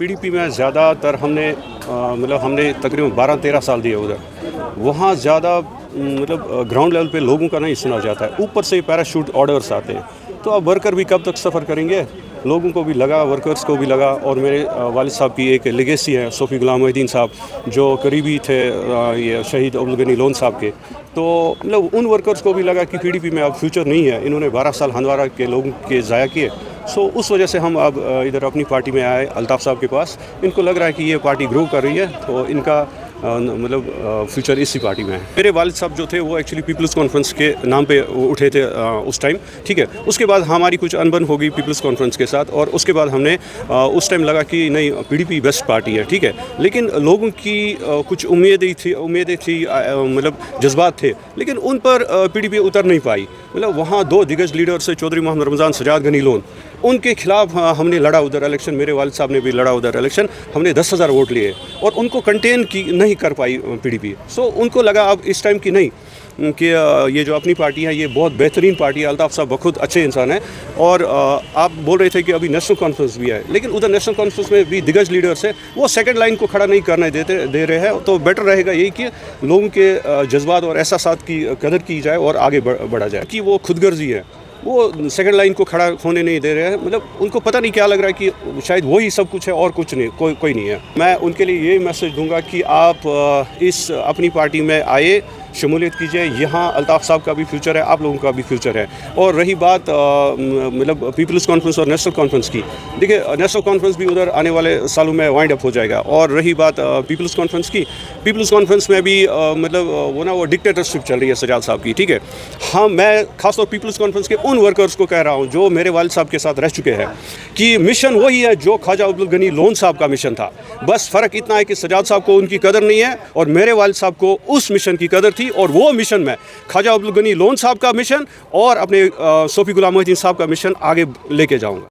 PDP में ज़्यादातर हमने तकरीबन 12-13 साल दिए उधर। वहाँ ज़्यादा ग्राउंड लेवल पे लोगों का नहीं सुना जाता है, ऊपर से पैराशूट ऑर्डर्स आते हैं। तो अब वर्कर भी कब तक सफ़र करेंगे? लोगों को भी लगा, वर्कर्स को भी लगा। और मेरे वालिद साहब की एक लेगेसी है, सोफ़ी गुलाम मोहिद्दीन साहब जो करीबी थे ये शहीद अब्दुल गनी लोन साहब के। तो उन वर्कर्स को भी लगा कि पीडीपी में अब फ्यूचर नहीं है। इन्होंने 12 साल हंदवारा के लोगों के ज़ाया किए। सो उस वजह से हम अब इधर अपनी पार्टी में आए अल्ताफ़ साहब के पास। इनको लग रहा है कि ये पार्टी ग्रो कर रही है, तो इनका फ्यूचर इसी पार्टी में है। मेरे वालिद साहब जो थे वो एक्चुअली पीपल्स कॉन्फ्रेंस के नाम पे उठे थे उस टाइम, ठीक है। उसके बाद हमारी कुछ अनबन हो गई पीपल्स कॉन्फ्रेंस के साथ, और उसके बाद हमने उस टाइम लगा कि नहीं, पीडीपी बेस्ट पार्टी है, ठीक है। लेकिन लोगों की कुछ उम्मीदें थी, जज्बात थे, लेकिन उन पर पीडीपी उतर नहीं पाई। वहाँ दो दिग्गज लीडर से चौधरी मोहम्मद रमज़ान, सजाद गनी लोन, उनके खिलाफ हमने लड़ा उधर इलेक्शन। मेरे वालिद साहब ने भी लड़ा उधर इलेक्शन। हमने 10,000 वोट लिए और उनको कंटेन की नहीं कर पाई पीडीपी। सो उनको लगा अब इस टाइम की नहीं, कि ये जो अपनी पार्टी है ये बहुत बेहतरीन पार्टी है। अल्ताफ़ साहब बहुत अच्छे इंसान हैं। और आप बोल रहे थे कि अभी नेशनल कॉन्फ्रेंस भी है, लेकिन उधर नेशनल कॉन्फ्रेंस में भी दिग्गज लीडर्स हैं, वो सेकंड लाइन को खड़ा नहीं करने दे रहे हैं। तो बेटर रहेगा यही कि लोगों के जज्बात और एहसासात की कदर की जाए और आगे बढ़ा जाए। कि वो खुदगर्जी है, वो सेकंड लाइन को खड़ा होने नहीं दे रहे हैं। उनको पता नहीं क्या लग रहा है कि शायद वही सब कुछ है और कुछ नहीं, कोई नहीं है। मैं उनके लिए यही मैसेज दूंगा कि आप इस अपनी पार्टी में आए, शमूलियत कीजिए। यहाँ अल्ताफ़ साहब का भी फ्यूचर है, आप लोगों का भी फ्यूचर है। और रही बात पीपल्स कॉन्फ्रेंस और नेशनल कॉन्फ्रेंस की, देखिए नेशनल कॉन्फ्रेंस भी उधर आने वाले सालों में वाइंड अप हो जाएगा। और रही बात पीपल्स कॉन्फ्रेंस की, पीपल्स कॉन्फ्रेंस में भी वो डिक्टेटरशिप चल रही है सजाद साहब की, ठीक है। हाँ, मैं खासतौर पीपल्स कॉन्फ्रेंस के उन वर्कर्स को कह रहा हूँ जो मेरे वालिद साहब के साथ रह चुके हैं, कि मिशन वही है जो ख्वाजा अब्दुल गनी लोन साहब का मिशन था। बस फ़र्क इतना है कि सजाद साहब को उनकी कदर नहीं है और मेरे वालिद साहब को उस मिशन की कदर थी। और वो मिशन में ख्वाजा अब्दुल गनी लोन साहब का मिशन और अपने सोफ़ी गुलाम मोहिद्दीन साहब का मिशन आगे लेके जाऊंगा।